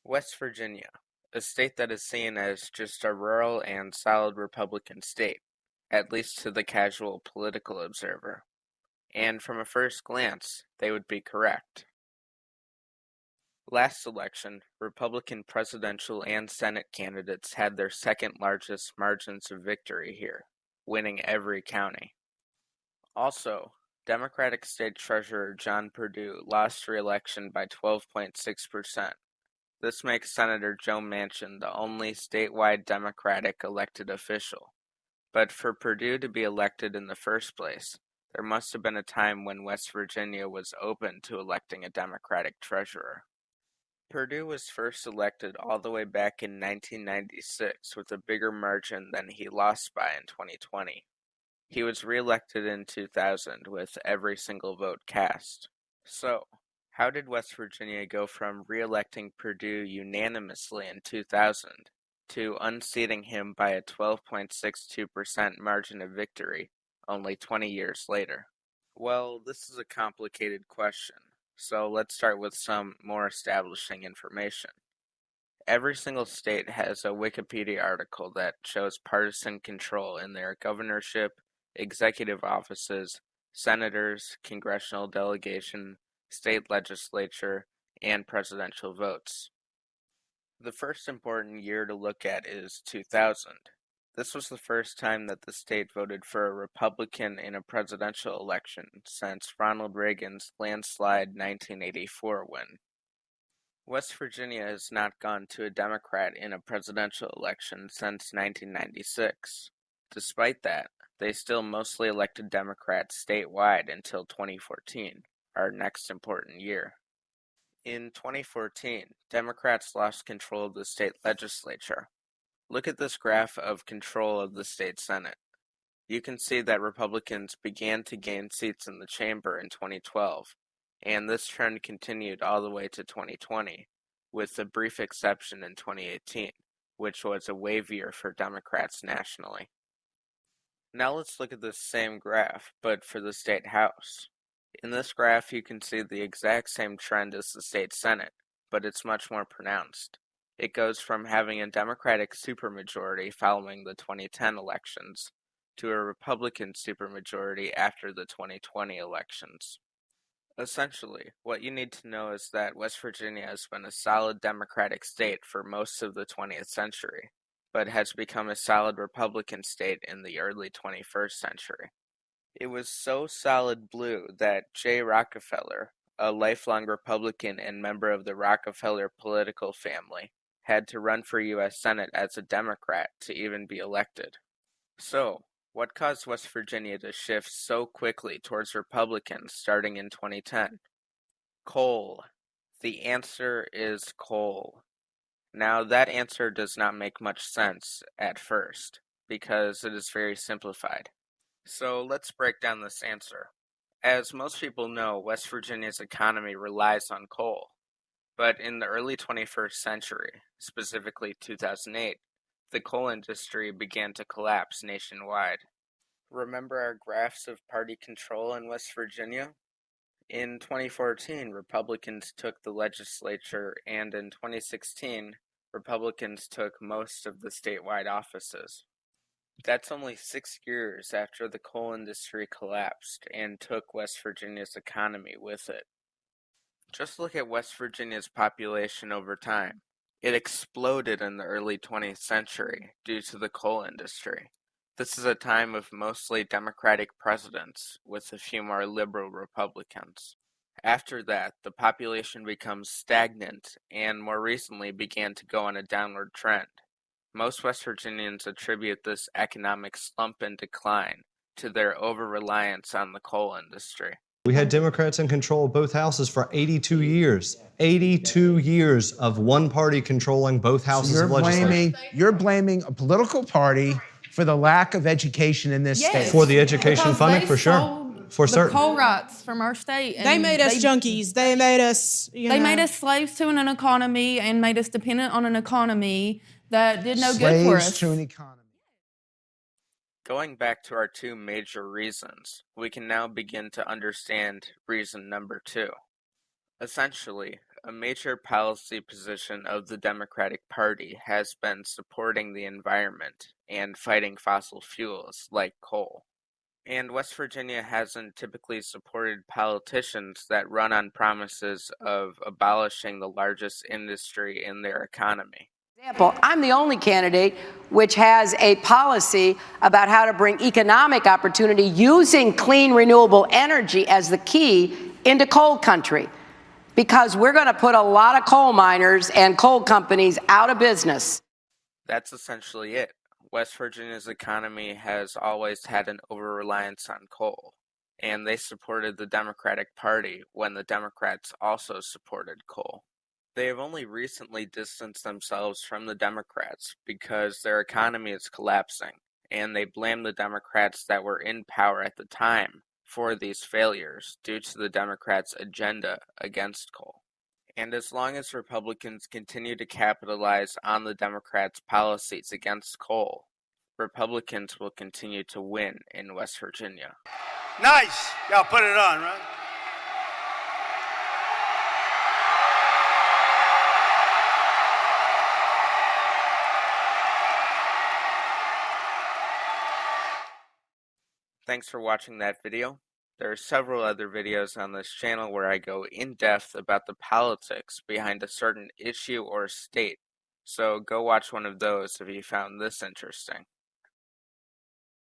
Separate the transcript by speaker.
Speaker 1: West Virginia, a state that is seen as just a rural and solid Republican state, at least to the casual political observer. And from a first glance, they would be correct. Last election, Republican presidential and Senate candidates had their second largest margins of victory here, winning every county. Also, Democratic State Treasurer John Perdue lost re-election by 12.6%. This makes Senator Joe Manchin the only statewide Democratic elected official. But for Perdue to be elected in the first place, there must have been a time when West Virginia was open to electing a Democratic treasurer. Perdue was first elected all the way back in 1996 with a bigger margin than he lost by in 2020. He was re-elected in 2000 with every single vote cast. So, how did West Virginia go from re-electing Perdue unanimously in 2000 to unseating him by a 12.62% margin of victory only 20 years later? Well, this is a complicated question, so let's start with some more establishing information. Every single state has a Wikipedia article that shows partisan control in their governorship, executive offices, senators, congressional delegation, state legislature, and presidential votes. The first important year to look at is 2000. This was the first time that the state voted for a Republican in a presidential election since Ronald Reagan's landslide 1984 win. West Virginia has not gone to a Democrat in a presidential election since 1996. Despite that, they still mostly elected Democrats statewide until 2014, our next important year. In 2014, Democrats lost control of the state legislature. Look at this graph of control of the state Senate. You can see that Republicans began to gain seats in the chamber in 2012, and this trend continued all the way to 2020, with a brief exception in 2018, which was a wave year for Democrats nationally. Now let's look at this same graph, but for the state house. In this graph you can see the exact same trend as the state Senate, but it's much more pronounced. It goes from having a Democratic supermajority following the 2010 elections to a Republican supermajority after the 2020 elections. Essentially, what you need to know is that West Virginia has been a solid Democratic state for most of the 20th century, but has become a solid Republican state in the early 21st century. It was so solid blue that J. Rockefeller, a lifelong Republican and member of the Rockefeller political family, had to run for U.S. Senate as a Democrat to even be elected. So, what caused West Virginia to shift so quickly towards Republicans starting in 2010? Coal. The answer is coal. Now, that answer does not make much sense at first, because it is very simplified. So, let's break down this answer. As most people know, West Virginia's economy relies on coal. But in the early 21st century, specifically 2008, the coal industry began to collapse nationwide. Remember our graphs of party control in West Virginia? In 2014, Republicans took the legislature, and in 2016, Republicans took most of the statewide offices. That's only 6 years after the coal industry collapsed and took West Virginia's economy with it. Just look at West Virginia's population over time. It exploded in the early 20th century due to the coal industry. This is a time of mostly Democratic presidents, with a few more liberal Republicans. After that, the population becomes stagnant and more recently began to go on a downward trend. Most West Virginians attribute this economic slump and decline to their over-reliance on the coal industry.
Speaker 2: We had Democrats in control of both houses for 82 years. 82 years of one party controlling both houses of legislature.
Speaker 3: You're blaming a political party for the lack of education in this state.
Speaker 2: For the education funding, for sure. For certain.
Speaker 4: The coal rights from our state. And
Speaker 5: they made us junkies. They made us,
Speaker 4: They made us slaves to an economy and made us dependent on an economy that did no good for us.
Speaker 3: Slaves to an economy.
Speaker 1: Going back to our two major reasons, we can now begin to understand reason number 2. Essentially, A major policy position of the Democratic Party has been supporting the environment and fighting fossil fuels like coal. And West Virginia hasn't typically supported politicians that run on promises of abolishing the largest industry in their economy.
Speaker 6: I'm the only candidate which has a policy about how to bring economic opportunity using clean, renewable energy as the key into coal country, because we're going to put a lot of coal miners and coal companies out of business.
Speaker 1: That's essentially it. West Virginia's economy has always had an over-reliance on coal, and they supported the Democratic Party when the Democrats also supported coal. They have only recently distanced themselves from the Democrats because their economy is collapsing, and they blame the Democrats that were in power at the time for these failures due to the Democrats' agenda against coal. And as long as Republicans continue to capitalize on the Democrats' policies against coal, Republicans will continue to win in West Virginia.
Speaker 7: Nice! Y'all put it on, right?
Speaker 1: Thanks for watching that video. There are several other videos on this channel where I go in depth about the politics behind a certain issue or state, so go watch one of those if you found this interesting.